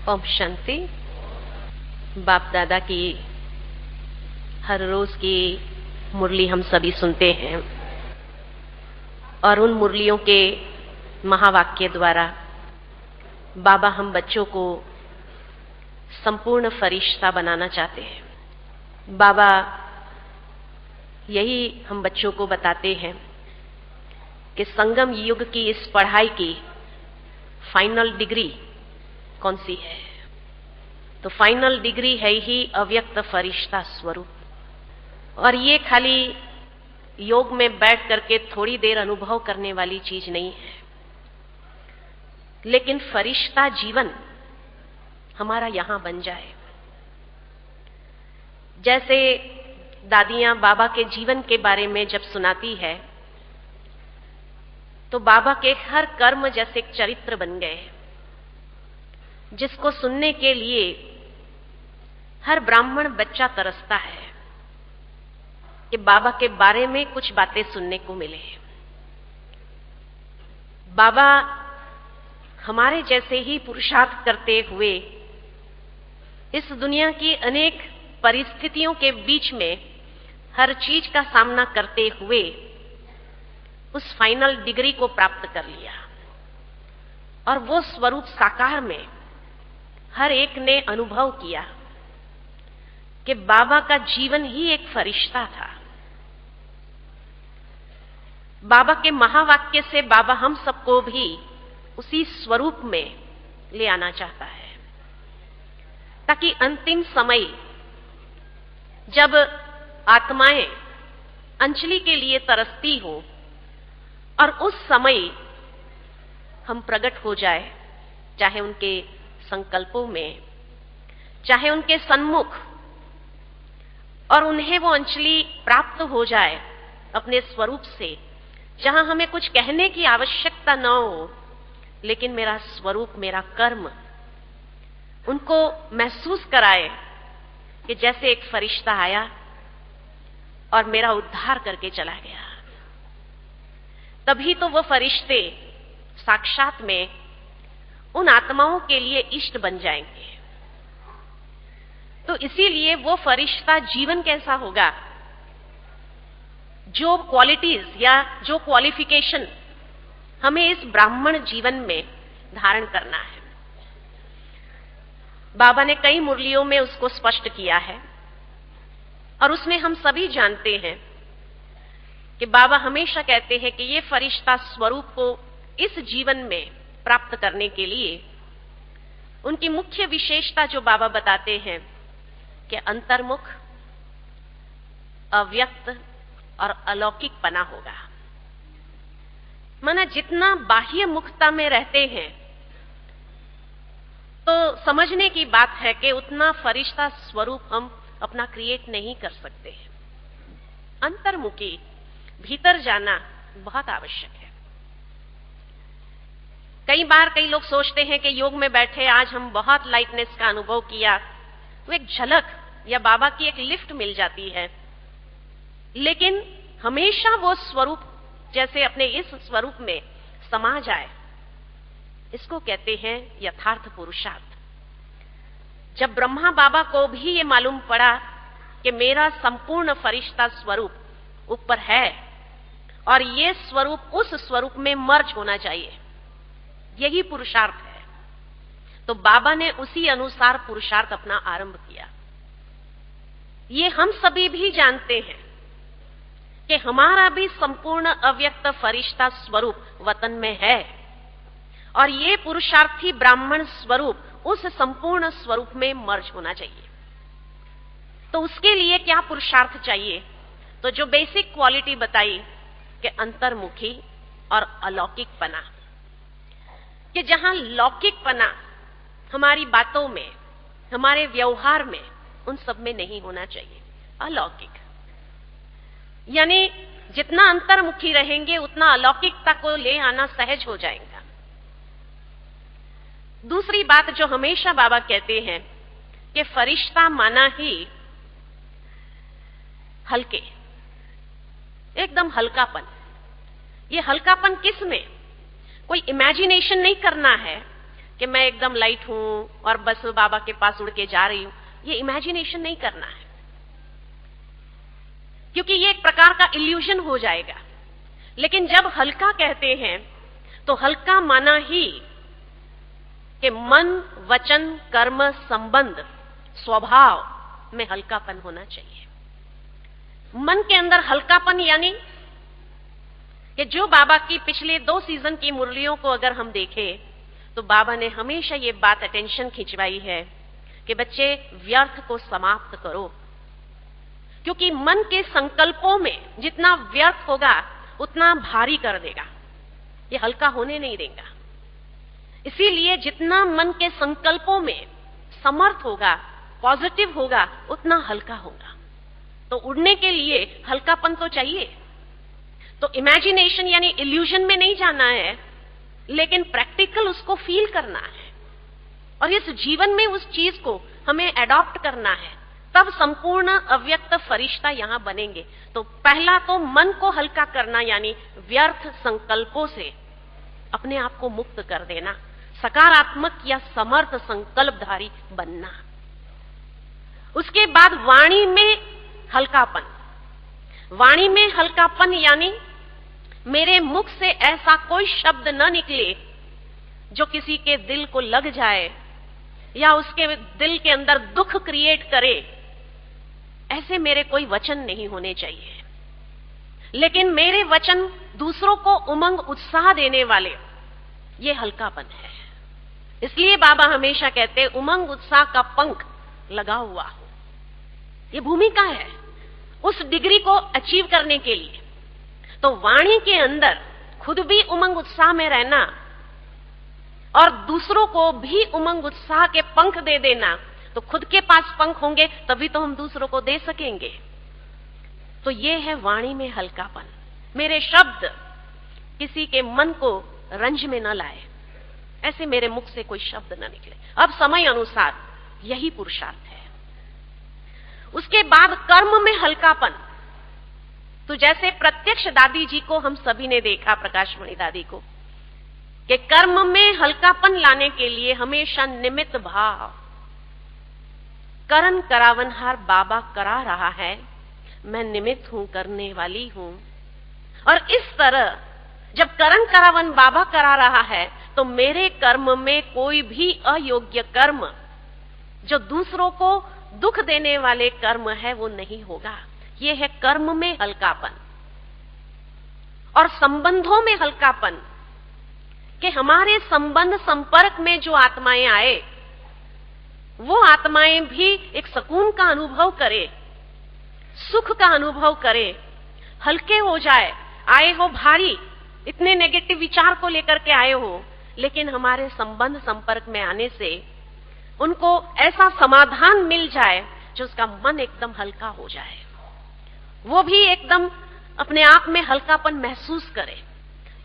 ओम शांति। बाप दादा की हर रोज की मुरली हम सभी सुनते हैं और उन मुरलियों के महावाक्य द्वारा बाबा हम बच्चों को संपूर्ण फरिश्ता बनाना चाहते हैं। बाबा यही हम बच्चों को बताते हैं कि संगम युग की इस पढ़ाई की फाइनल डिग्री कौन सी है? तो फाइनल डिग्री है ही अव्यक्त फरिश्ता स्वरूप। और ये खाली योग में बैठ करके थोड़ी देर अनुभव करने वाली चीज नहीं है, लेकिन फरिश्ता जीवन हमारा यहां बन जाए। जैसे दादियां बाबा के जीवन के बारे में जब सुनाती है तो बाबा के हर कर्म जैसे एक चरित्र बन गए, जिसको सुनने के लिए हर ब्राह्मण बच्चा तरसता है कि बाबा के बारे में कुछ बातें सुनने को मिले। बाबा हमारे जैसे ही पुरुषार्थ करते हुए इस दुनिया की अनेक परिस्थितियों के बीच में हर चीज का सामना करते हुए उस फाइनल डिग्री को प्राप्त कर लिया और वो स्वरूप साकार में हर एक ने अनुभव किया कि बाबा का जीवन ही एक फरिश्ता था। बाबा के महावाक्य से बाबा हम सबको भी उसी स्वरूप में ले आना चाहता है, ताकि अंतिम समय जब आत्माएं अंजलि के लिए तरसती हो और उस समय हम प्रकट हो जाए, चाहे उनके संकल्पों में, चाहे उनके सन्मुख, और उन्हें वो अंजलि प्राप्त हो जाए अपने स्वरूप से, जहां हमें कुछ कहने की आवश्यकता न हो, लेकिन मेरा स्वरूप, मेरा कर्म उनको महसूस कराए कि जैसे एक फरिश्ता आया और मेरा उद्धार करके चला गया। तभी तो वो फरिश्ते साक्षात में उन आत्माओं के लिए इष्ट बन जाएंगे। तो इसीलिए वो फरिश्ता जीवन कैसा होगा? जो क्वालिटीज या जो क्वालिफिकेशन हमें इस ब्राह्मण जीवन में धारण करना है, बाबा ने कई मुरलियों में उसको स्पष्ट किया है और उसमें हम सभी जानते हैं कि बाबा हमेशा कहते हैं कि ये फरिश्ता स्वरूप को इस जीवन में प्राप्त करने के लिए उनकी मुख्य विशेषता जो बाबा बताते हैं कि अंतर्मुख, अव्यक्त और अलौकिक पना होगा। माना जितना बाह्य मुखता में रहते हैं तो समझने की बात है कि उतना फरिश्ता स्वरूप हम अपना क्रिएट नहीं कर सकते हैं। अंतर्मुखी, भीतर जाना बहुत आवश्यक है। कई बार कई लोग सोचते हैं कि योग में बैठे आज हम बहुत लाइटनेस का अनुभव किया, तो एक झलक या बाबा की एक लिफ्ट मिल जाती है, लेकिन हमेशा वो स्वरूप जैसे अपने इस स्वरूप में समा जाए, इसको कहते हैं यथार्थ पुरुषार्थ। जब ब्रह्मा बाबा को भी ये मालूम पड़ा कि मेरा संपूर्ण फरिश्ता स्वरूप ऊपर है और ये स्वरूप उस स्वरूप में मर्ज होना चाहिए, यही पुरुषार्थ है, तो बाबा ने उसी अनुसार पुरुषार्थ अपना आरंभ किया। ये हम सभी भी जानते हैं कि हमारा भी संपूर्ण अव्यक्त फरिश्ता स्वरूप वतन में है और ये पुरुषार्थी ब्राह्मण स्वरूप उस संपूर्ण स्वरूप में मर्ज होना चाहिए। तो उसके लिए क्या पुरुषार्थ चाहिए? तो जो बेसिक क्वालिटी बताई कि अंतर्मुखी और अलौकिक पना, कि जहां लौकिक पना हमारी बातों में, हमारे व्यवहार में, उन सब में नहीं होना चाहिए। अलौकिक यानी जितना अंतर्मुखी रहेंगे उतना अलौकिकता को ले आना सहज हो जाएगा। दूसरी बात जो हमेशा बाबा कहते हैं कि फरिश्ता माना ही हल्के, एकदम हल्कापन। ये हल्कापन किस में? कोई इमेजिनेशन नहीं करना है कि मैं एकदम लाइट हूं और बस बाबा के पास उड़ के जा रही हूं। ये इमेजिनेशन नहीं करना है, क्योंकि ये एक प्रकार का इल्यूजन हो जाएगा। लेकिन जब हल्का कहते हैं तो हल्का माना ही कि मन, वचन, कर्म, संबंध, स्वभाव में हल्कापन होना चाहिए। मन के अंदर हल्कापन यानी कि जो बाबा की पिछले 2 सीजन की मुरलियों को अगर हम देखें तो बाबा ने हमेशा ये बात अटेंशन खिंचवाई है कि बच्चे व्यर्थ को समाप्त करो, क्योंकि मन के संकल्पों में जितना व्यर्थ होगा उतना भारी कर देगा, ये हल्का होने नहीं देगा। इसीलिए जितना मन के संकल्पों में समर्थ होगा, पॉजिटिव होगा, उतना हल्का होगा। तो उड़ने के लिए हल्कापन तो चाहिए। तो इमेजिनेशन यानी इल्यूजन में नहीं जाना है, लेकिन प्रैक्टिकल उसको फील करना है और इस जीवन में उस चीज को हमें एडॉप्ट करना है, तब संपूर्ण अव्यक्त फरिश्ता यहां बनेंगे। तो पहला तो मन को हल्का करना यानी व्यर्थ संकल्पों से अपने आप को मुक्त कर देना, सकारात्मक या समर्थ संकल्पधारी बनना। उसके बाद वाणी में हल्कापन। वाणी में हल्कापन यानी मेरे मुख से ऐसा कोई शब्द न निकले जो किसी के दिल को लग जाए या उसके दिल के अंदर दुख क्रिएट करे। ऐसे मेरे कोई वचन नहीं होने चाहिए, लेकिन मेरे वचन दूसरों को उमंग उत्साह देने वाले, ये हल्कापन है। इसलिए बाबा हमेशा कहते उमंग उत्साह का पंख लगा हुआ हो, ये भूमिका है उस डिग्री को अचीव करने के लिए। तो वाणी के अंदर खुद भी उमंग उत्साह में रहना और दूसरों को भी उमंग उत्साह के पंख दे देना, तो खुद के पास पंख होंगे तभी तो हम दूसरों को दे सकेंगे। तो ये है वाणी में हल्कापन। मेरे शब्द किसी के मन को रंज में न लाए, ऐसे मेरे मुख से कोई शब्द न निकले। अब समय अनुसार यही पुरुषार्थ है। उसके बाद कर्म में हल्कापन। तो जैसे प्रत्यक्ष दादी जी को हम सभी ने देखा, प्रकाशमणि दादी को, कि कर्म में हल्कापन लाने के लिए हमेशा निमित्त भाव, करन करावनहार बाबा करा रहा है, मैं निमित्त हूं, करने वाली हूं। और इस तरह जब करन करावन बाबा करा रहा है तो मेरे कर्म में कोई भी अयोग्य कर्म, जो दूसरों को दुख देने वाले कर्म है, वो नहीं होगा। ये है कर्म में हल्कापन। और संबंधों में हल्कापन, कि हमारे संबंध संपर्क में जो आत्माएं आए, वो आत्माएं भी एक सुकून का अनुभव करे, सुख का अनुभव करे, हल्के हो जाए। आए हो भारी, इतने नेगेटिव विचार को लेकर के आए हो, लेकिन हमारे संबंध संपर्क में आने से उनको ऐसा समाधान मिल जाए जो उसका मन एकदम हल्का हो जाए, वो भी एकदम अपने आप में हल्कापन महसूस करे।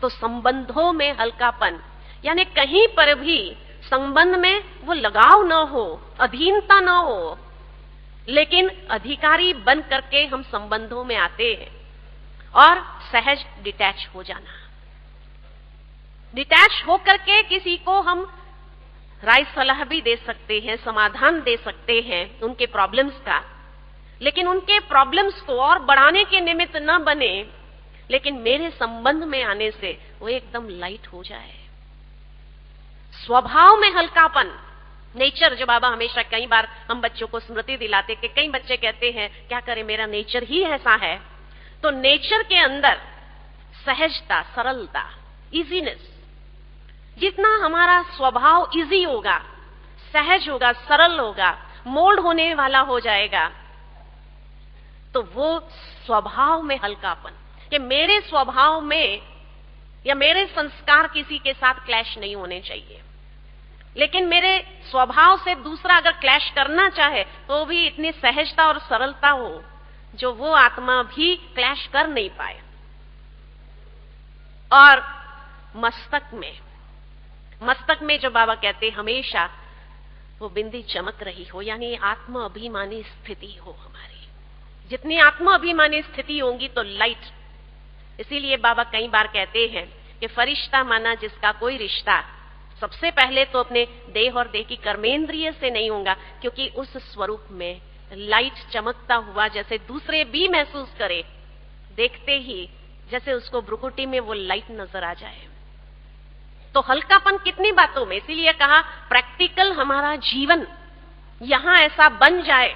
तो संबंधों में हल्कापन यानी कहीं पर भी संबंध में वो लगाव न हो, अधीनता न हो, लेकिन अधिकारी बन करके हम संबंधों में आते हैं। और सहज डिटैच हो जाना, डिटैच होकर के किसी को हम राय सलाह भी दे सकते हैं, समाधान दे सकते हैं उनके प्रॉब्लम्स का, लेकिन उनके प्रॉब्लम्स को और बढ़ाने के निमित्त न बने, लेकिन मेरे संबंध में आने से वो एकदम लाइट हो जाए। स्वभाव में हल्कापन, नेचर, जो बाबा हमेशा कई बार हम बच्चों को स्मृति दिलाते कि कई बच्चे कहते हैं क्या करें, मेरा नेचर ही ऐसा है। तो नेचर के अंदर सहजता, सरलता, इजीनेस, जितना हमारा स्वभाव इजी होगा, सहज होगा, सरल होगा, मोल्ड होने वाला हो जाएगा, तो वो स्वभाव में हल्कापन, कि मेरे स्वभाव में या मेरे संस्कार किसी के साथ क्लैश नहीं होने चाहिए, लेकिन मेरे स्वभाव से दूसरा अगर क्लैश करना चाहे तो भी इतनी सहजता और सरलता हो जो वो आत्मा भी क्लैश कर नहीं पाए। और मस्तक में जो बाबा कहते हमेशा वो बिंदी चमक रही हो, यानी आत्म अभिमानी स्थिति हो हमारी। जितनी आत्म अभिमानी स्थिति होगी तो लाइट। इसीलिए बाबा कई बार कहते हैं कि फरिश्ता माना जिसका कोई रिश्ता, सबसे पहले तो अपने देह और देह की कर्मेंद्रिय से नहीं होगा, क्योंकि उस स्वरूप में लाइट चमकता हुआ जैसे दूसरे भी महसूस करे, देखते ही जैसे उसको भ्रुकुटी में वो लाइट नजर आ जाए। तो हल्कापन कितनी बातों में, इसीलिए कहा प्रैक्टिकल हमारा जीवन यहां ऐसा बन जाए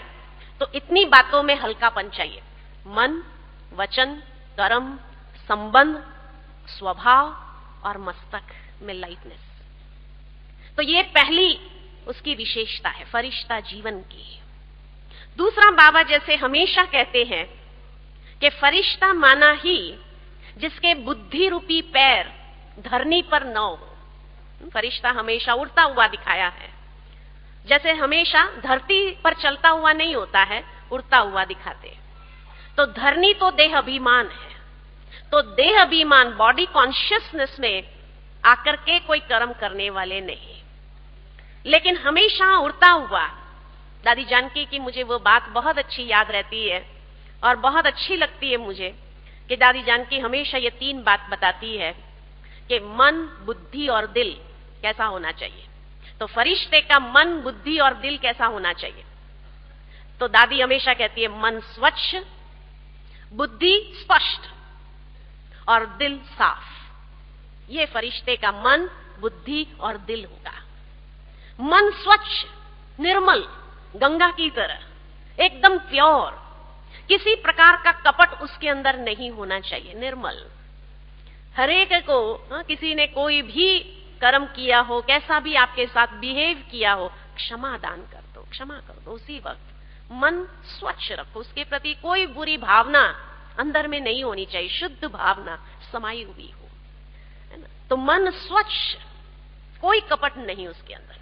तो इतनी बातों में हल्कापन चाहिए। मन, वचन, कर्म, संबंध, स्वभाव और मस्तक में लाइटनेस। तो ये पहली उसकी विशेषता है फरिश्ता जीवन की। दूसरा, बाबा जैसे हमेशा कहते हैं कि फरिश्ता माना ही जिसके बुद्धि रूपी पैर धरनी पर न हो। फरिश्ता हमेशा उड़ता हुआ दिखाया है, जैसे हमेशा धरती पर चलता हुआ नहीं होता है, उड़ता हुआ दिखाते। तो धरनी तो देह अभिमान है, तो देह अभिमान बॉडी कॉन्शियसनेस में आकर के कोई कर्म करने वाले नहीं, लेकिन हमेशा उड़ता हुआ। दादी जानकी की मुझे वो बात बहुत अच्छी याद रहती है और बहुत अच्छी लगती है मुझे कि दादी जानकी हमेशा ये 3 बात बताती है कि मन, बुद्धि और दिल कैसा होना चाहिए। तो फरिश्ते का मन, बुद्धि और दिल कैसा होना चाहिए? तो दादी हमेशा कहती है मन स्वच्छ, बुद्धि स्पष्ट और दिल साफ। ये फरिश्ते का मन, बुद्धि और दिल होगा। मन स्वच्छ, निर्मल, गंगा की तरह, एकदम प्योर, किसी प्रकार का कपट उसके अंदर नहीं होना चाहिए, निर्मल। हरेक को किसी ने कोई भी कर्म किया हो, कैसा भी आपके साथ बिहेव किया हो, क्षमा दान कर दो, क्षमा कर दो उसी वक्त। मन स्वच्छ रखो, उसके प्रति कोई बुरी भावना अंदर में नहीं होनी चाहिए, शुद्ध भावना समाई हुई हो, है ना। तो मन स्वच्छ, कोई कपट नहीं उसके अंदर।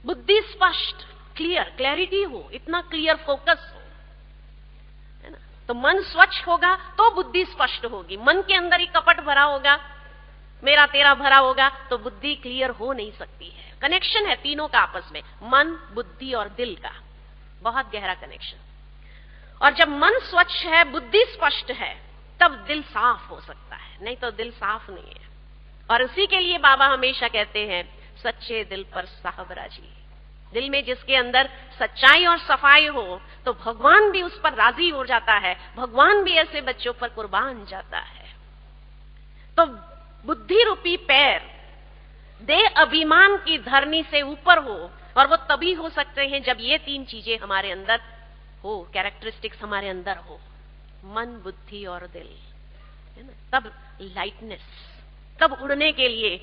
बुद्धि स्पष्ट, क्लियर, क्लैरिटी हो, इतना क्लियर फोकस हो, है ना। तो मन स्वच्छ होगा तो बुद्धि स्पष्ट होगी। मन के अंदर ही कपट भरा होगा, मेरा तेरा भरा होगा, तो बुद्धि क्लियर हो नहीं सकती है। कनेक्शन है तीनों का आपस में, मन, बुद्धि और दिल का बहुत गहरा कनेक्शन। और जब मन स्वच्छ है, बुद्धि स्पष्ट है, तब दिल साफ हो सकता है, नहीं तो दिल साफ नहीं है। और उसी के लिए बाबा हमेशा कहते हैं सच्चे दिल पर साहब राजी। दिल में जिसके अंदर सच्चाई और सफाई हो तो भगवान भी उस पर राजी हो जाता है, भगवान भी ऐसे बच्चों पर कुर्बान जाता है। तो बुद्धि रूपी पैर देह अभिमान की धरनी से ऊपर हो, और वो तभी हो सकते हैं जब ये 3 चीजें हमारे अंदर हो, कैरेक्टरिस्टिक्स हमारे अंदर हो, मन, बुद्धि और दिल, है ना। तब लाइटनेस, तब उड़ने के लिए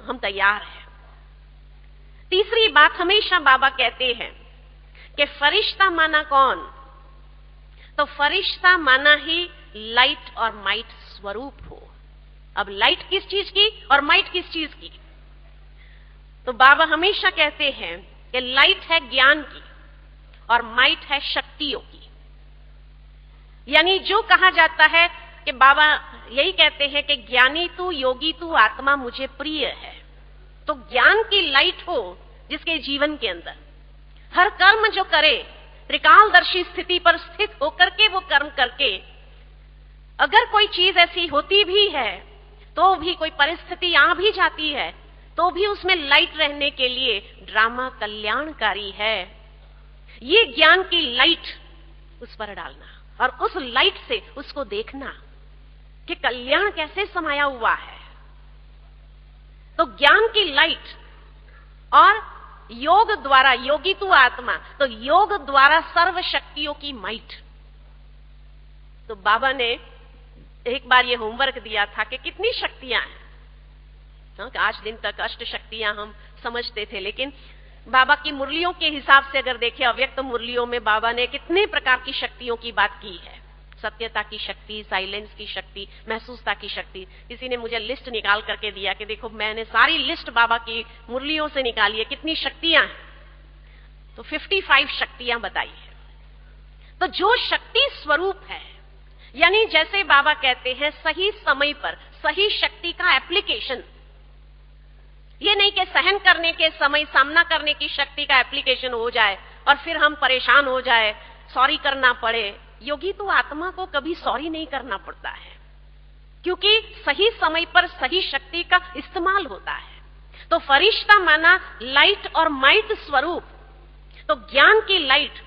हम तैयार हैं। तीसरी बात हमेशा बाबा कहते हैं कि फरिश्ता माना कौन? तो फरिश्ता माना ही लाइट और माइट स्वरूप हो। अब लाइट किस चीज की और माइट किस चीज की? तो बाबा हमेशा कहते हैं कि लाइट है ज्ञान की और माइट है शक्तियों की। यानी जो कहा जाता है कि बाबा यही कहते हैं कि ज्ञानी तू, योगी तू, आत्मा मुझे प्रिय है। तो ज्ञान की लाइट हो जिसके जीवन के अंदर हर कर्म जो करे त्रिकालदर्शी स्थिति पर स्थित होकर के वो कर्म करके, अगर कोई चीज ऐसी होती भी है तो भी, कोई परिस्थिति आ भी जाती है तो भी उसमें लाइट रहने के लिए ड्रामा कल्याणकारी है। ये ज्ञान की लाइट उस पर डालना और उस लाइट से उसको देखना कि कल्याण कैसे समाया हुआ है। तो ज्ञान की लाइट और योग द्वारा, योगी तू आत्मा, तो योग द्वारा सर्व शक्तियों की माइट। तो बाबा ने एक बार ये होमवर्क दिया था कि कितनी शक्तियां हैं। आज दिन तक अष्ट शक्तियां हम समझते थे, लेकिन बाबा की मुरलियों के हिसाब से अगर देखें, अव्यक्त मुरलियों में बाबा ने कितने प्रकार की शक्तियों की बात की है। सत्यता की शक्ति, साइलेंस की शक्ति, महसूसता की शक्ति। किसी ने मुझे लिस्ट निकाल करके दिया कि देखो, मैंने सारी लिस्ट बाबा की मुरलियों से निकाली है, कितनी शक्तियां हैं। तो 55 शक्तियां बताई है। तो जो शक्ति स्वरूप है, यानी जैसे बाबा कहते हैं सही समय पर सही शक्ति का एप्लीकेशन। ये नहीं कि सहन करने के समय सामना करने की शक्ति का एप्लीकेशन हो जाए और फिर हम परेशान हो जाए, सॉरी करना पड़े। योगी तो आत्मा को कभी सॉरी नहीं करना पड़ता है, क्योंकि सही समय पर सही शक्ति का इस्तेमाल होता है। तो फरिश्ता माना लाइट और माइट स्वरूप। तो ज्ञान की लाइट,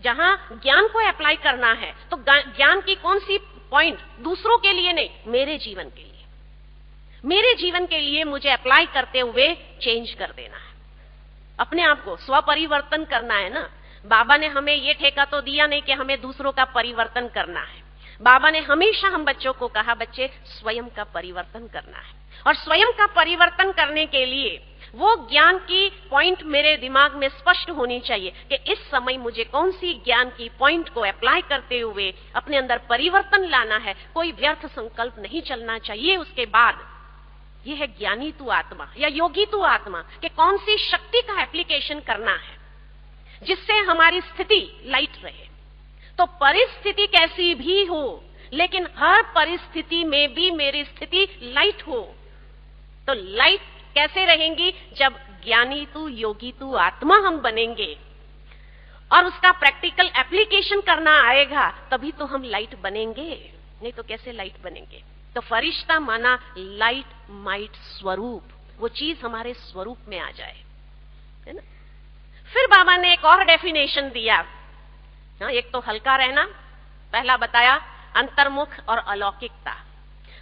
जहां ज्ञान को अप्लाई करना है, तो ज्ञान की कौन सी पॉइंट दूसरों के लिए नहीं, मेरे जीवन के लिए, मेरे जीवन के लिए मुझे अप्लाई करते हुए चेंज कर देना है। अपने आप को स्वपरिवर्तन करना है ना। बाबा ने हमें ये ठेका तो दिया नहीं कि हमें दूसरों का परिवर्तन करना है। बाबा ने हमेशा हम बच्चों को कहा, बच्चे स्वयं का परिवर्तन करना है। और स्वयं का परिवर्तन करने के लिए वो ज्ञान की पॉइंट मेरे दिमाग में स्पष्ट होनी चाहिए कि इस समय मुझे कौन सी ज्ञान की पॉइंट को अप्लाई करते हुए अपने अंदर परिवर्तन लाना है। कोई व्यर्थ संकल्प नहीं चलना चाहिए। उसके बाद यह है ज्ञानी तू आत्मा या योगी तू आत्मा, कि कौन सी शक्ति का एप्लीकेशन करना है जिससे हमारी स्थिति लाइट रहे। तो परिस्थिति कैसी भी हो, लेकिन हर परिस्थिति में भी मेरी स्थिति लाइट हो। तो लाइट कैसे रहेंगी? जब ज्ञानी तू योगी तू आत्मा हम बनेंगे और उसका प्रैक्टिकल एप्लीकेशन करना आएगा, तभी तो हम लाइट बनेंगे, नहीं तो कैसे लाइट बनेंगे। तो फरिश्ता माना लाइट माइट स्वरूप, वो चीज हमारे स्वरूप में आ जाए, है ना। फिर बाबा ने एक और डेफिनेशन दिया। एक तो हल्का रहना, पहला बताया अंतर्मुख और अलौकिकता।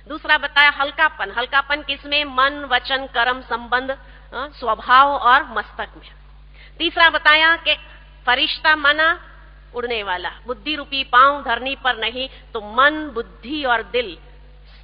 दूसरा बताया हल्कापन। हल्कापन किसमें? मन वचन कर्म संबंध, स्वभाव और मस्तक में। तीसरा बताया कि फरिश्ता माना उड़ने वाला, बुद्धि रूपी पांव धरनी पर नहीं, तो मन बुद्धि और दिल,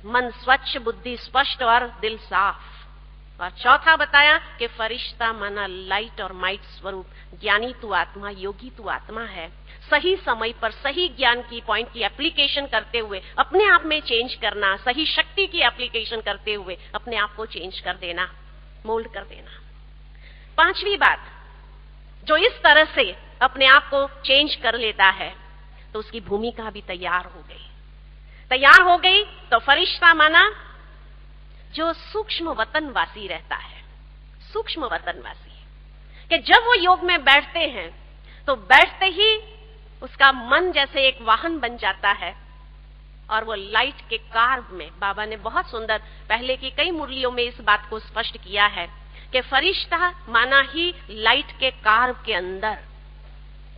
मन स्वच्छ बुद्धि स्पष्ट और दिल साफ। और चौथा बताया कि फरिश्ता माना लाइट और माइट स्वरूप, ज्ञानी तू आत्मा योगी तू आत्मा है। सही समय पर सही ज्ञान की पॉइंट की एप्लीकेशन करते हुए अपने आप में चेंज करना, सही शक्ति की एप्लीकेशन करते हुए अपने आप को चेंज कर देना, मोल्ड कर देना। पांचवी बात, जो इस तरह से अपने आप को चेंज कर लेता है तो उसकी भूमिका भी तैयार हो गई। तैयार हो गई तो फरिश्ता माना जो सूक्ष्म वतनवासी रहता है। सूक्ष्म वतनवासी, कि जब वो योग में बैठते हैं तो बैठते ही उसका मन जैसे एक वाहन बन जाता है और वो लाइट के कार्व में, बाबा ने बहुत सुंदर पहले की कई मुरलियों में इस बात को स्पष्ट किया है कि फरिश्ता माना ही लाइट के कार्व के अंदर,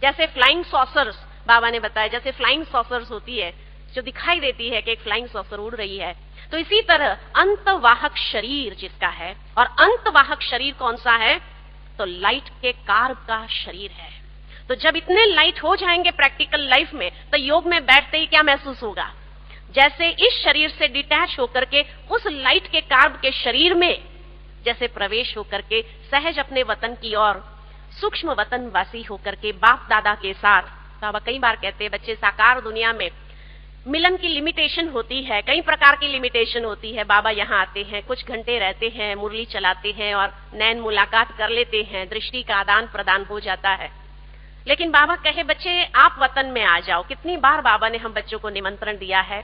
जैसे फ्लाइंग सॉसर्स बाबा ने बताया, जैसे फ्लाइंग सॉसर्स होती है जो दिखाई देती है कि एक फ्लाइंग सॉसर उड़ रही है, तो इसी तरह अंतवाहक शरीर जिसका है, और अंतवाहक शरीर कौन सा है? तो लाइट के कार्व का शरीर है। तो जब इतने लाइट हो जाएंगे प्रैक्टिकल लाइफ में, तो योग में बैठते ही क्या महसूस होगा? जैसे इस शरीर से डिटैच होकर के उस लाइट के कार्व के शरीर में जैसे प्रवेश होकर के सहज अपने वतन की ओर सूक्ष्म वतनवासी होकर के बाप दादा के साथ, बाबा कई बार कहते हैं बच्चे साकार दुनिया में मिलन की लिमिटेशन होती है, कई प्रकार की लिमिटेशन होती है। बाबा यहाँ आते हैं, कुछ घंटे रहते हैं, मुरली चलाते हैं और नैन मुलाकात कर लेते हैं, दृष्टि का आदान प्रदान हो जाता है। लेकिन बाबा कहे बच्चे आप वतन में आ जाओ। कितनी बार बाबा ने हम बच्चों को निमंत्रण दिया है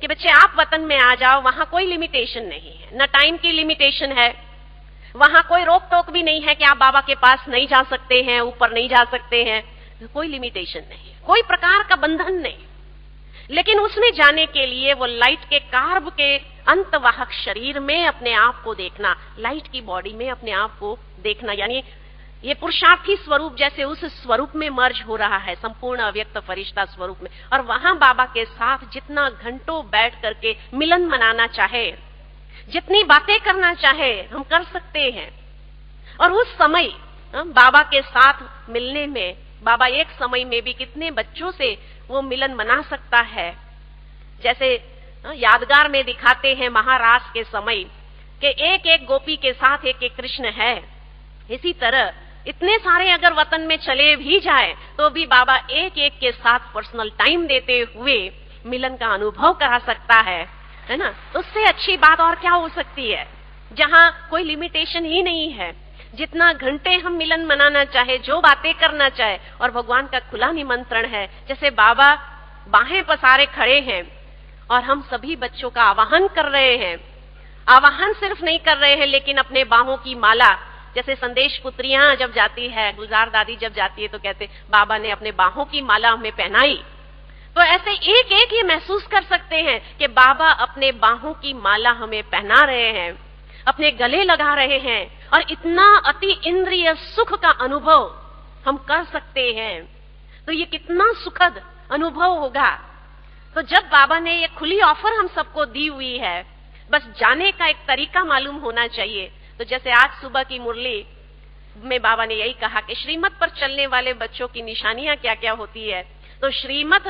कि बच्चे आप वतन में आ जाओ, वहां कोई लिमिटेशन नहीं है, न टाइम की लिमिटेशन है, वहां कोई रोक टोक भी नहीं है कि आप बाबा के पास नहीं जा सकते हैं, ऊपर नहीं जा सकते हैं, कोई लिमिटेशन नहीं, कोई प्रकार का बंधन नहीं। लेकिन उसमें जाने के लिए वो लाइट के कार्ब के अंतवाहक शरीर में अपने आप को देखना, लाइट की बॉडी में अपने आप को देखना, यानी ये पुरुषार्थी स्वरूप जैसे उस स्वरूप में मर्ज हो रहा है, संपूर्ण अव्यक्त फरिश्ता स्वरूप में। और वहां बाबा के साथ जितना घंटों बैठ करके मिलन मनाना चाहे, जितनी बातें करना चाहे हम कर सकते हैं। और उस समय बाबा के साथ मिलने में, बाबा एक समय में भी कितने बच्चों से वो मिलन मना सकता है। जैसे यादगार में दिखाते हैं महारास के समय कि एक एक गोपी के साथ एक एक कृष्ण है। इसी तरह इतने सारे अगर वतन में चले भी जाए तो भी बाबा एक एक के साथ पर्सनल टाइम देते हुए मिलन का अनुभव करा सकता है ना। उससे अच्छी बात और क्या हो सकती है, जहां कोई लिमिटेशन ही नहीं है। जितना घंटे हम मिलन मनाना चाहे, जो बातें करना चाहे, और भगवान का खुला निमंत्रण है। जैसे बाबा बाहें पसारे खड़े हैं और हम सभी बच्चों का आवाहन कर रहे हैं। आवाहन सिर्फ नहीं कर रहे हैं, लेकिन अपने बाहों की माला, जैसे संदेश पुत्रियां जब जाती है, गुलजार दादी जब जाती है तो कहते बाबा ने अपने बाहों की माला हमें पहनाई। तो ऐसे एक एक ये महसूस कर सकते हैं कि बाबा अपने बाहों की माला हमें पहना रहे हैं, अपने गले लगा रहे हैं, और इतना अति इंद्रिय सुख का अनुभव हम कर सकते हैं, तो ये कितना सुखद अनुभव होगा। तो जब बाबा ने ये खुली ऑफर हम सबको दी हुई है, बस जाने का एक तरीका मालूम होना चाहिए। तो जैसे आज सुबह की मुरली में बाबा ने यही कहा कि श्रीमत पर चलने वाले बच्चों की निशानियां क्या क्या होती है। तो श्रीमत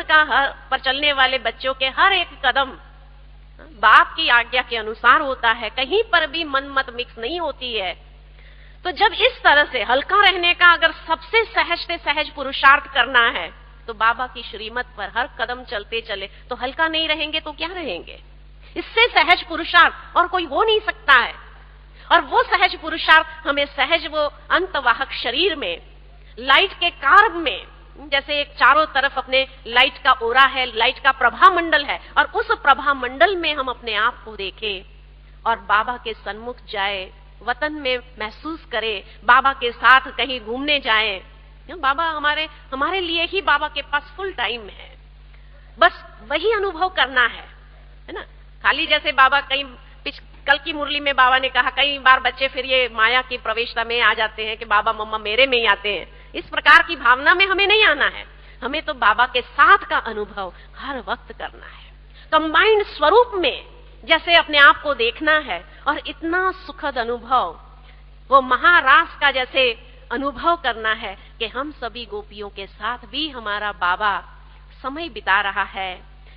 पर चलने वाले बच्चों के हर एक कदम बाप की आज्ञा के अनुसार होता है, कहीं पर भी मन मत मिक्स नहीं होती है। तो जब इस तरह से हल्का रहने का अगर सबसे सहज से सहज पुरुषार्थ करना है, तो बाबा की श्रीमत पर हर कदम चलते चले, तो हल्का नहीं रहेंगे तो क्या रहेंगे। इससे सहज पुरुषार्थ और कोई हो नहीं सकता है। और वो सहज पुरुषार्थ हमें सहज वो अंतवाहक शरीर में, लाइट के कार्ब में, जैसे एक चारों तरफ अपने लाइट का ओरा है, लाइट का प्रभा मंडल है, और उस प्रभा मंडल में हम अपने आप को देखें और बाबा के सन्मुख जाए, वतन में महसूस करें, बाबा के साथ कहीं घूमने जाएं। बाबा हमारे लिए ही बाबा के पास फुल टाइम है, बस वही अनुभव करना है ना। खाली जैसे बाबा कल की मुरली में बाबा ने कहा, कई बार बच्चे फिर ये माया की प्रवेशता में आ जाते हैं कि बाबा मम्मा मेरे में ही आते हैं। इस प्रकार की भावना में हमें नहीं आना है, हमें तो बाबा के साथ का अनुभव हर वक्त करना है। कंबाइंड स्वरूप में जैसे अपने आप को देखना है, और इतना सुखद अनुभव वो महारास का जैसे अनुभव करना है कि हम सभी गोपियों के साथ भी हमारा बाबा समय बिता रहा है,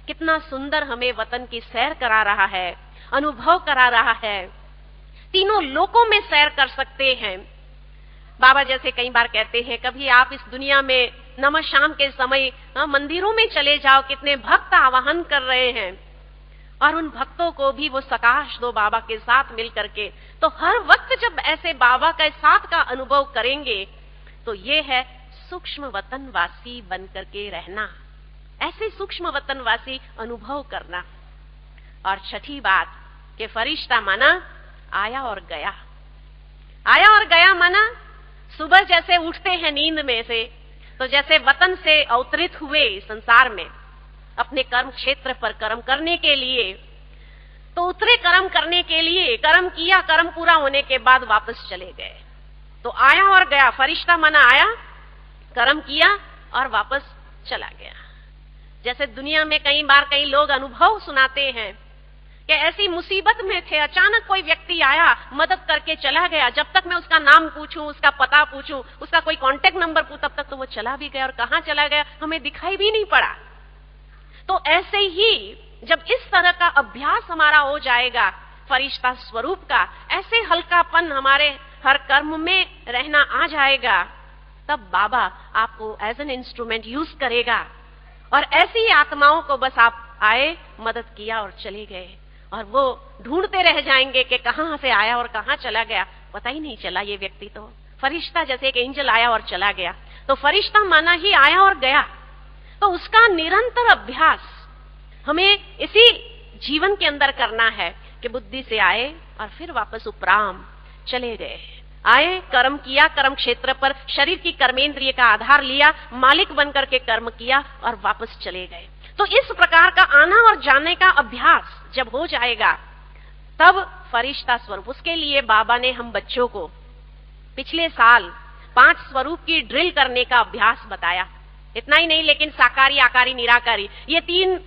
कितना सुंदर हमें वतन की सैर करा रहा है, अनुभव करा रहा है, तीनों लोकों में सैर कर सकते हैं। बाबा जैसे कई बार कहते हैं, कभी आप इस दुनिया में नमः शाम के समय मंदिरों में चले जाओ, कितने भक्त आवाहन कर रहे हैं, और उन भक्तों को भी वो सकाश दो बाबा के साथ मिल करके। तो हर वक्त जब ऐसे बाबा के साथ का अनुभव करेंगे, तो ये है सूक्ष्म वतनवासी बन करके रहना, ऐसे सूक्ष्म वतनवासी अनुभव करना। और छठी बात कि फरिश्ता माना आया और गया। आया और गया माना सुबह जैसे उठते हैं नींद में से, तो जैसे वतन से अवतरित हुए संसार में अपने कर्म क्षेत्र पर कर्म करने के लिए, तो उतरे कर्म करने के लिए, कर्म किया, कर्म पूरा होने के बाद वापस चले गए। तो आया और गया, फरिश्ता माना आया, कर्म किया और वापस चला गया। जैसे दुनिया में कई बार कई लोग अनुभव सुनाते हैं कि ऐसी मुसीबत में थे, अचानक कोई व्यक्ति आया, मदद करके चला गया, जब तक मैं उसका नाम पूछूं, उसका पता पूछूं, उसका कोई कांटेक्ट नंबर पूछूं, तब तक तो वो चला भी गया, और कहां चला गया हमें दिखाई भी नहीं पड़ा। तो ऐसे ही जब इस तरह का अभ्यास हमारा हो जाएगा फरिश्ता स्वरूप का, ऐसे हल्कापन हमारे हर कर्म में रहना आ जाएगा, तब बाबा आपको एज एन इंस्ट्रूमेंट यूज करेगा। और ऐसी आत्माओं को बस आप आए, मदद किया और चले गए, और वो ढूंढते रह जाएंगे कि कहां से आया और कहां चला गया, पता ही नहीं चला। ये व्यक्ति तो फरिश्ता जैसे एक एंजल आया और चला गया। तो फरिश्ता माना ही आया और गया। तो उसका निरंतर अभ्यास हमें इसी जीवन के अंदर करना है कि बुद्धि से आए और फिर वापस उपराम चले गए। आए, कर्म किया, कर्म क्षेत्र पर शरीर की कर्मेंद्रिय का आधार लिया, मालिक बनकर के कर्म किया और वापस चले गए। तो इस प्रकार का आना और जाने का अभ्यास जब हो जाएगा, तब फरिश्ता स्वरूप, उसके लिए बाबा ने हम बच्चों को पिछले साल 5 स्वरूप की ड्रिल करने का अभ्यास बताया। इतना ही नहीं, लेकिन साकारी, आकारी, निराकारी, ये 3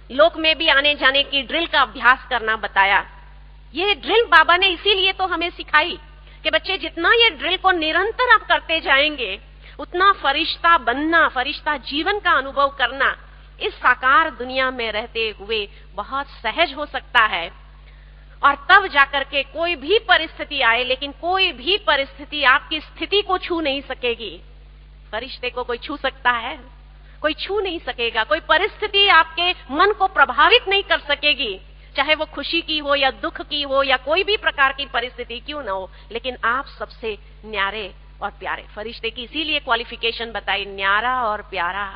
लोक में भी आने जाने की ड्रिल का अभ्यास करना बताया। ये ड्रिल बाबा ने इसीलिए तो हमें सिखाई कि बच्चे जितना ये ड्रिल को निरंतर आप करते जाएंगे, उतना फरिश्ता बनना, फरिश्ता जीवन का अनुभव करना इस साकार दुनिया में रहते हुए बहुत सहज हो सकता है। और तब जाकर के कोई भी परिस्थिति आए, लेकिन कोई भी परिस्थिति आपकी स्थिति को छू नहीं सकेगी। फरिश्ते को कोई छू सकता है? कोई छू नहीं सकेगा। कोई परिस्थिति आपके मन को प्रभावित नहीं कर सकेगी, चाहे वो खुशी की हो या दुख की हो या कोई भी प्रकार की परिस्थिति क्यों ना हो, लेकिन आप सबसे न्यारे और प्यारे। फरिश्ते की इसीलिए क्वालिफिकेशन बताई, न्यारा और प्यारा।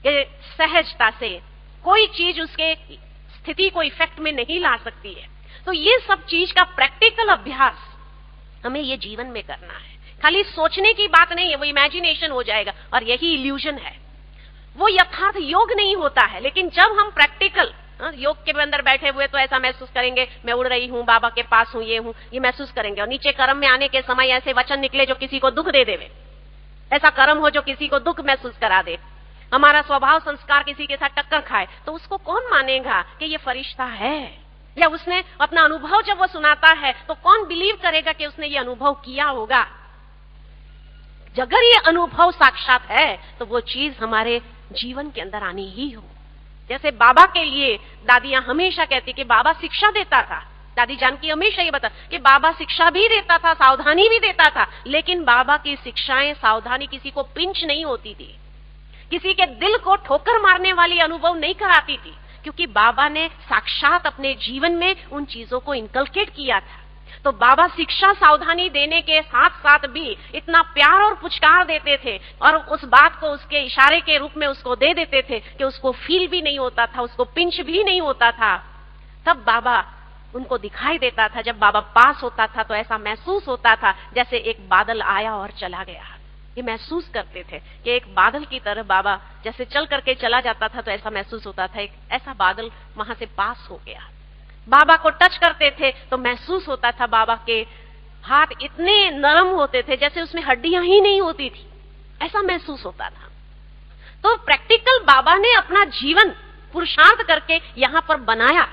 ये सहजता से कोई चीज उसके स्थिति को इफेक्ट में नहीं ला सकती है। तो ये सब चीज का प्रैक्टिकल अभ्यास हमें ये जीवन में करना है। खाली सोचने की बात नहीं है, वो इमेजिनेशन हो जाएगा और यही इल्यूजन है, वो यथार्थ योग नहीं होता है। लेकिन जब हम प्रैक्टिकल योग के अंदर बैठे हुए तो ऐसा महसूस करेंगे, मैं उड़ रही हूँ, बाबा के पास हूँ, ये महसूस करेंगे। और नीचे कर्म में आने के समय ऐसे वचन निकले जो किसी को दुख दे देवे, ऐसा कर्म हो जो किसी को दुख महसूस करा दे, हमारा स्वभाव संस्कार किसी के साथ टक्कर खाए, तो उसको कौन मानेगा कि ये फरिश्ता है? या उसने अपना अनुभव जब वो सुनाता है तो कौन बिलीव करेगा कि उसने ये अनुभव किया होगा? अगर ये अनुभव साक्षात है तो वो चीज हमारे जीवन के अंदर आनी ही हो। जैसे बाबा के लिए दादियां हमेशा कहती कि बाबा शिक्षा देता था, दादी जानकी हमेशा ये बता कि बाबा शिक्षा भी देता था, सावधानी भी देता था, लेकिन बाबा की शिक्षाएं, सावधानी किसी को पिंच नहीं होती थी, किसी के दिल को ठोकर मारने वाली अनुभव नहीं कराती थी, क्योंकि बाबा ने साक्षात अपने जीवन में उन चीजों को इनकलकेट किया था। तो बाबा शिक्षा सावधानी देने के साथ साथ भी इतना प्यार और पुचकार देते थे और उस बात को उसके इशारे के रूप में उसको दे देते थे कि उसको फील भी नहीं होता था, उसको पिंच भी नहीं होता था। तब बाबा उनको दिखाई देता था, जब बाबा पास होता था तो ऐसा महसूस होता था जैसे एक बादल आया और चला गया। ये महसूस करते थे कि एक बादल की तरह बाबा जैसे चल करके चला जाता था, तो ऐसा महसूस होता था एक ऐसा बादल वहां से पास हो गया। बाबा को टच करते थे तो महसूस होता था बाबा के हाथ इतने नरम होते थे जैसे उसमें हड्डियां ही नहीं होती थी, ऐसा महसूस होता था। तो प्रैक्टिकल बाबा ने अपना जीवन पुरुषार्थ करके यहां पर बनाया।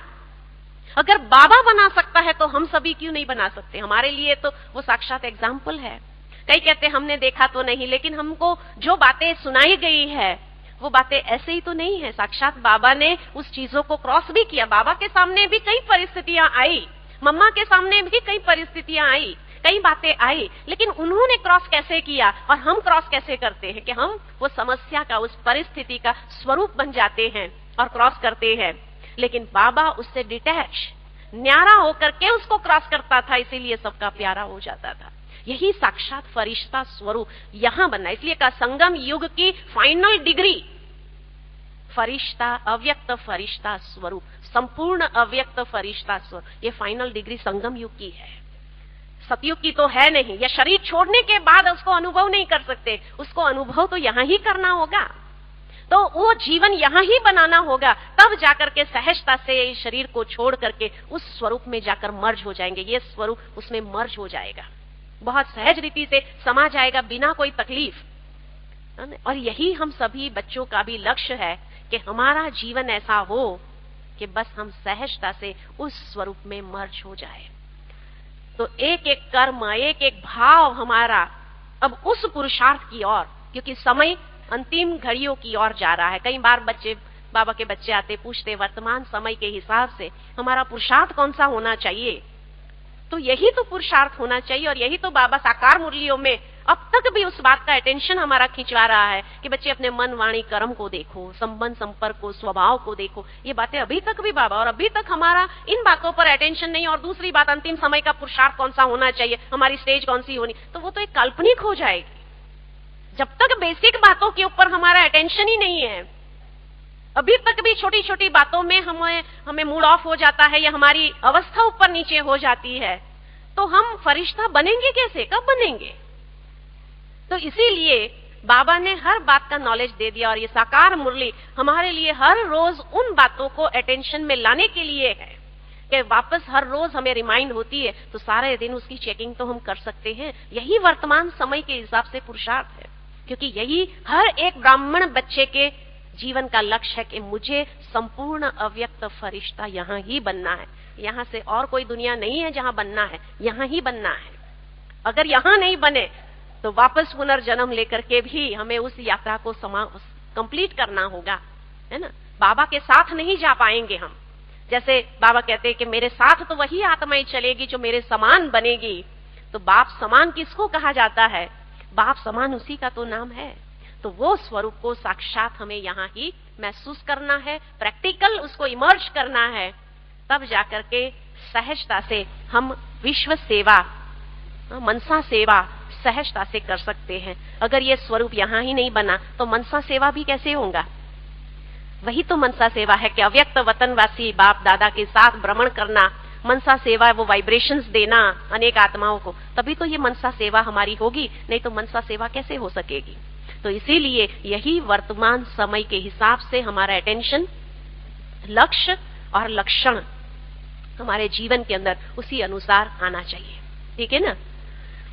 अगर बाबा बना सकता है तो हम सभी क्यों नहीं बना सकते? हमारे लिए तो वो साक्षात एग्जाम्पल है। कई कहते हमने देखा तो नहीं, लेकिन हमको जो बातें सुनाई गई है वो बातें ऐसे ही तो नहीं है। साक्षात बाबा ने उस चीजों को क्रॉस भी किया। बाबा के सामने भी कई परिस्थितियां आई, मम्मा के सामने भी कई परिस्थितियां आई, कई बातें आई, लेकिन उन्होंने क्रॉस कैसे किया और हम क्रॉस कैसे करते हैं कि हम वो समस्या का, उस परिस्थिति का स्वरूप बन जाते हैं और क्रॉस करते हैं। लेकिन बाबा उससे डिटैच, न्यारा होकर के उसको क्रॉस करता था, इसीलिए सबका प्यारा हो जाता था। यही साक्षात फरिश्ता स्वरूप यहां बनना। इसलिए का संगम युग की फाइनल डिग्री फरिश्ता, अव्यक्त फरिश्ता स्वरूप, संपूर्ण अव्यक्त फरिश्ता स्वरूप, ये फाइनल डिग्री संगम युग की है। सतयुग की तो है नहीं। या शरीर छोड़ने के बाद उसको अनुभव नहीं कर सकते, उसको अनुभव तो यहां ही करना होगा। तो वो जीवन यहां ही बनाना होगा, तब जाकर के सहजता से शरीर को छोड़ करके उस स्वरूप में जाकर मर्ज हो जाएंगे। ये स्वरूप उसमें मर्ज हो जाएगा, बहुत सहज रीति से समा जाएगा बिना कोई तकलीफ। और यही हम सभी बच्चों का भी लक्ष्य है कि हमारा जीवन ऐसा हो कि बस हम सहजता से उस स्वरूप में मर्ज हो जाए। तो एक एक कर्म, एक एक भाव हमारा अब उस पुरुषार्थ की ओर, क्योंकि समय अंतिम घड़ियों की ओर जा रहा है। कई बार बाबा के बच्चे आते, पूछते वर्तमान समय के हिसाब से हमारा पुरुषार्थ कौन सा होना चाहिए? तो यही तो पुरुषार्थ होना चाहिए। और यही तो बाबा साकार मुरलियों में अब तक भी उस बात का अटेंशन हमारा खिंचवा रहा है कि बच्चे अपने मन, वाणी, कर्म को देखो, संबंध, संपर्क को, स्वभाव को देखो। ये बातें अभी तक भी बाबा, और अभी तक हमारा इन बातों पर अटेंशन नहीं। और दूसरी बात, अंतिम समय का पुरुषार्थ कौन सा होना चाहिए, हमारी स्टेज कौन सी होनी, तो वो तो एक काल्पनिक हो जाएगी। जब तक बेसिक बातों के ऊपर हमारा अटेंशन ही नहीं है, अभी तक भी छोटी छोटी बातों में हमें मूड ऑफ हो जाता है या हमारी अवस्था ऊपर नीचे हो जाती है, तो हम फरिश्ता बनेंगे कैसे, कब बनेंगे? तो इसीलिए बाबा ने हर बात का नॉलेज दे दिया। और ये साकार मुरली हमारे लिए हर रोज उन बातों को अटेंशन में लाने के लिए है कि वापस हर रोज हमें रिमाइंड होती है, तो सारे दिन उसकी चेकिंग तो हम कर सकते हैं। यही वर्तमान समय के हिसाब से पुरुषार्थ है, क्योंकि यही हर एक ब्राह्मण बच्चे के जीवन का लक्ष्य है कि मुझे संपूर्ण अव्यक्त फरिश्ता यहां ही बनना है। यहां से और कोई दुनिया नहीं है जहां बनना है, यहां ही बनना है। अगर यहां नहीं बने तो वापस पुनर्जन्म लेकर के भी हमें उस यात्रा को कंप्लीट करना होगा, है ना। बाबा के साथ नहीं जा पाएंगे हम। जैसे बाबा कहते हैं कि मेरे साथ तो वही आत्माएं चलेगी जो मेरे समान बनेगी। तो बाप समान किसको कहा जाता है? बाप समान उसी का तो नाम है। तो वो स्वरूप को साक्षात हमें यहाँ ही महसूस करना है, प्रैक्टिकल उसको इमर्ज करना है, तब जाकर के सहजता से हम विश्व सेवा, मनसा सेवा सहजता से कर सकते हैं। अगर ये स्वरूप यहाँ ही नहीं बना तो मनसा सेवा भी कैसे होगा? वही तो मनसा सेवा है कि अव्यक्त वतनवासी बाप दादा के साथ भ्रमण करना। मनसा सेवा वो वाइब्रेशंस देना अनेक आत्माओं को, तभी तो ये मनसा सेवा हमारी होगी, नहीं तो मनसा सेवा कैसे हो सकेगी? तो इसीलिए यही वर्तमान समय के हिसाब से हमारा अटेंशन, लक्ष्य और लक्षण हमारे जीवन के अंदर उसी अनुसार आना चाहिए। ठीक है ना?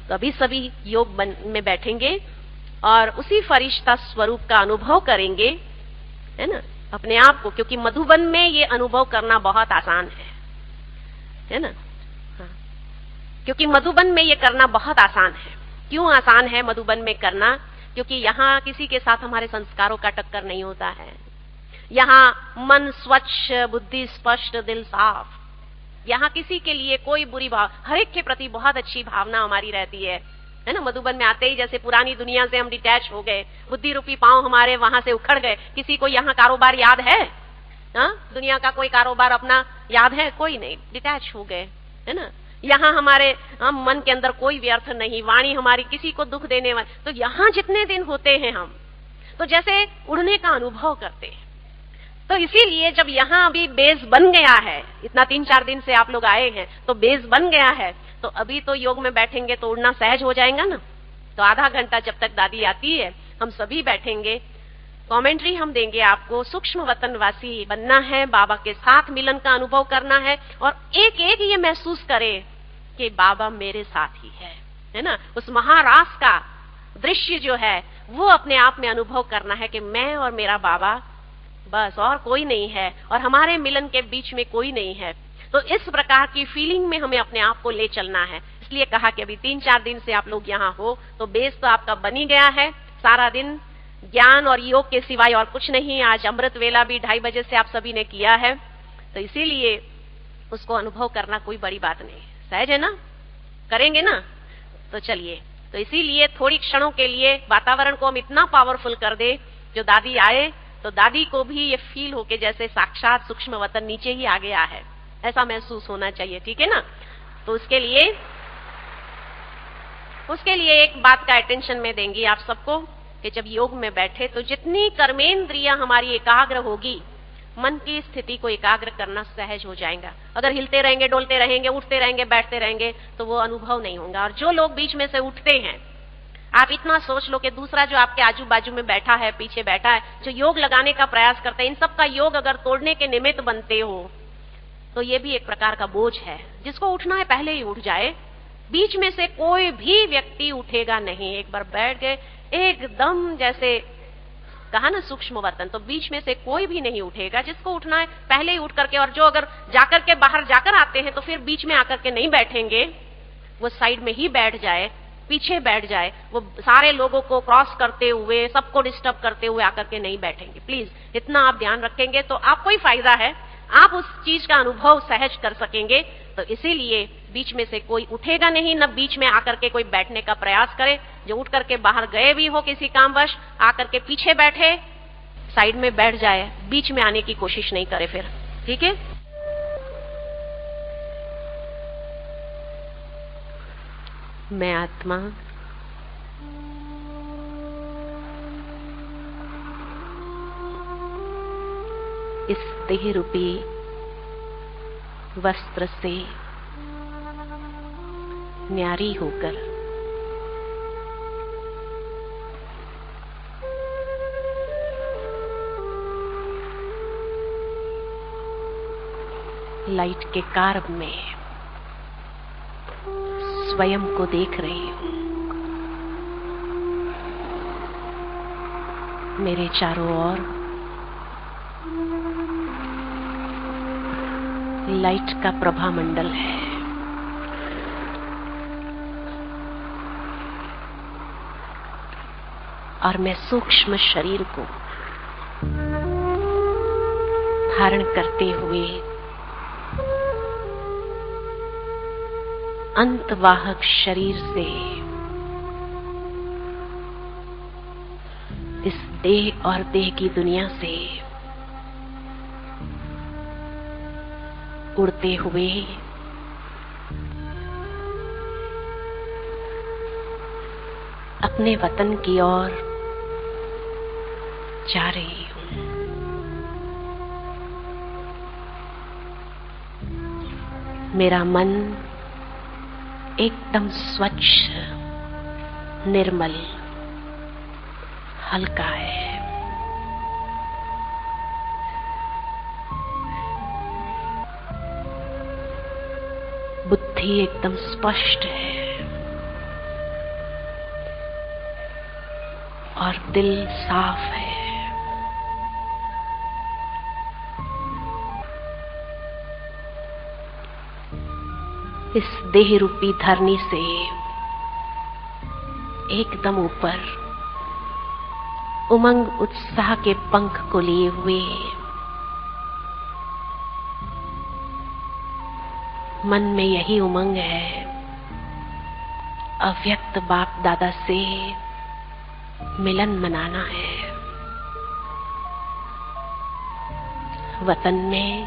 तो अभी सभी योग में बैठेंगे और उसी फरिश्ता स्वरूप का अनुभव करेंगे, है ना, अपने आप को, क्योंकि मधुबन में ये अनुभव करना बहुत आसान है ना? हाँ, क्योंकि मधुबन में ये करना बहुत आसान है। क्यों आसान है मधुबन में करना? क्योंकि यहाँ किसी के साथ हमारे संस्कारों का टक्कर नहीं होता है। यहाँ मन स्वच्छ, बुद्धि स्पष्ट, दिल साफ। यहाँ किसी के लिए कोई बुरी भाव, हर एक के प्रति बहुत अच्छी भावना हमारी रहती है ना? मधुबन में आते ही जैसे पुरानी दुनिया से हम डिटैच हो गए, बुद्धि रूपी पांव हमारे वहां से उखड़ गए। किसी को यहाँ कारोबार याद है? दुनिया का कोई कारोबार अपना याद है? कोई नहीं, डिटैच हो गए, है ना? यहाँ हम मन के अंदर कोई व्यर्थ नहीं, वाणी हमारी किसी को दुख देने वाली। तो यहाँ जितने दिन होते हैं हम, तो जैसे उड़ने का अनुभव करते हैं। तो इसीलिए जब यहाँ अभी बेस बन गया है, इतना 3-4 दिन से आप लोग आए हैं, तो बेस बन गया है, तो अभी तो योग में बैठेंगे तो उड़ना सहज हो जाएगा ना। तो आधा घंटा जब तक दादी आती है, हम सभी बैठेंगे, कमेंट्री हम देंगे आपको। सूक्ष्म वतनवासी बनना है, बाबा के साथ मिलन का अनुभव करना है, और एक एक ये महसूस करे कि बाबा मेरे साथ ही है ना? उस महारास का दृश्य जो है वो अपने आप में अनुभव करना है कि मैं और मेरा बाबा, बस और कोई नहीं है, और हमारे मिलन के बीच में कोई नहीं है। तो इस प्रकार की फीलिंग में हमें अपने आप को ले चलना है। इसलिए कहा कि अभी 3-4 दिन से आप लोग यहाँ हो, तो बेस तो आपका बनी गया है। सारा दिन ज्ञान और योग के सिवाय और कुछ नहीं। आज अमृत वेला भी 2:30 बजे से आप सभी ने किया है, तो इसीलिए उसको अनुभव करना कोई बड़ी बात नहीं। सहज है ना? करेंगे ना? तो चलिए, तो इसीलिए थोड़ी क्षणों के लिए वातावरण को हम इतना पावरफुल कर दे, जो दादी आए तो दादी को भी ये फील हो के जैसे साक्षात सूक्ष्म वतन नीचे ही आ गया है, ऐसा महसूस होना चाहिए। ठीक है ना? तो उसके लिए एक बात का अटेंशन में देंगी आप सबको कि जब योग में बैठे तो जितनी कर्मेंद्रियां हमारी एकाग्र होगी, मन की स्थिति को एकाग्र करना सहज हो जाएगा। अगर हिलते रहेंगे, डोलते रहेंगे, उठते रहेंगे, बैठते रहेंगे, तो वो अनुभव नहीं होगा। और जो लोग बीच में से उठते हैं, आप इतना सोच लो कि दूसरा जो आपके आजू बाजू में बैठा है, पीछे बैठा है, जो योग लगाने का प्रयास करते हैं, इन सब का योग अगर तोड़ने के निमित्त बनते हो, तो ये भी एक प्रकार का बोझ है। जिसको उठना है पहले ही उठ जाए। बीच में से कोई भी व्यक्ति उठेगा नहीं। एक बार बैठ गए एकदम, जैसे कहा ना सूक्ष्म वतन, तो बीच में से कोई भी नहीं उठेगा। जिसको उठना है पहले ही उठ करके, और जो अगर जाकर के बाहर जाकर आते हैं तो फिर बीच में आकर के नहीं बैठेंगे, वो साइड में ही बैठ जाए, पीछे बैठ जाए। वो सारे लोगों को क्रॉस करते हुए, सबको डिस्टर्ब करते हुए आकर के नहीं बैठेंगे। प्लीज इतना आप ध्यान रखेंगे तो आपको ही फायदा है, आप उस चीज का अनुभव सहज कर सकेंगे। तो इसीलिए बीच में से कोई उठेगा नहीं, न बीच में आकर के कोई बैठने का प्रयास करे। जो उठ करके बाहर गए भी हो किसी कामवश, आकर के पीछे बैठे, साइड में बैठ जाए, बीच में आने की कोशिश नहीं करे फिर। ठीक है? मैं आत्मा इस देह रूपी वस्त्र से न्यारी होकर लाइट के कार्ब में स्वयं को देख रही हूं। मेरे चारों ओर लाइट का प्रभा मंडल है। और मैं सूक्ष्म शरीर को धारण करते हुए अंतवाहक शरीर से इस देह और देह की दुनिया से उड़ते हुए अपने वतन की ओर जा रही हूं। मेरा मन एकदम स्वच्छ, निर्मल, हल्का है। बुद्धि एकदम स्पष्ट है और दिल साफ है। इस देह रूपी धरनी से एकदम ऊपर उमंग उत्साह के पंख को लिए हुए मन में यही उमंग है, अव्यक्त बाप दादा से मिलन मनाना है। वतन में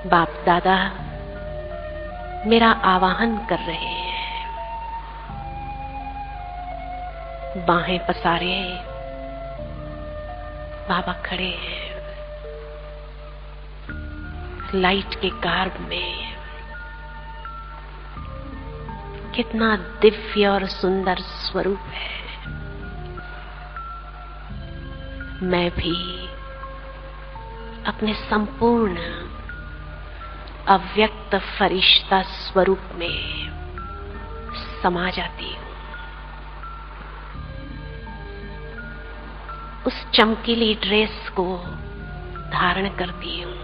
बाप दादा मेरा आवाहन कर रहे हैं। बाहें पसारे बाबा खड़े हैं लाइट के गार्ब में। कितना दिव्य और सुंदर स्वरूप है। मैं भी अपने संपूर्ण अव्यक्त फरिश्ता स्वरूप में समा जाती हूँ। उस चमकीली ड्रेस को धारण करती हूँ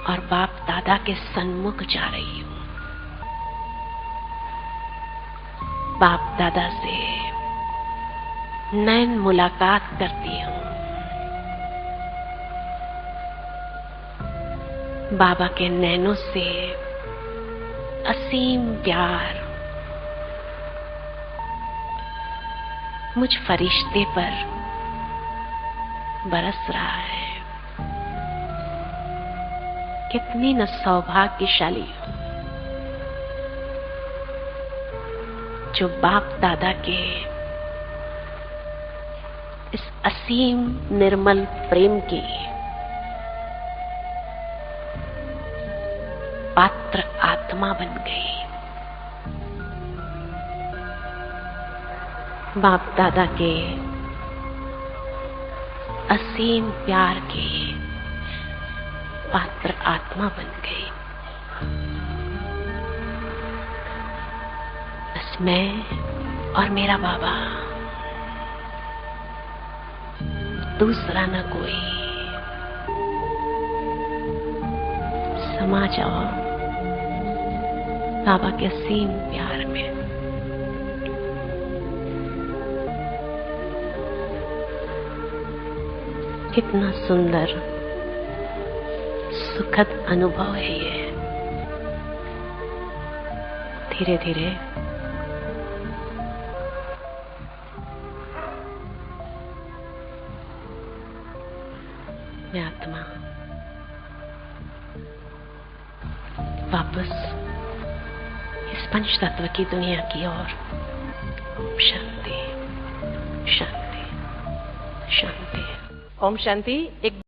और बाप दादा के सन्मुख जा रही हूँ। बाप दादा से नैन मुलाकात करती हूँ। बाबा के नैनों से असीम प्यार मुझ फरिश्ते पर बरस रहा है। कितनी न सौभाग्यशाली हूं जो बाप दादा के इस असीम निर्मल प्रेम की पात्र आत्मा बन गई। बाप दादा के असीम प्यार की पात्र आत्मा बन गई। बस मैं और मेरा बाबा, दूसरा न कोई। समा जाओ बाबा के असीम प्यार में। कितना सुंदर सुखद अनुभव है ये। धीरे धीरे मैं आत्मा वापस इस पंच तत्व की दुनिया की ओर। शांति शांति शांति। ओम शांति। एक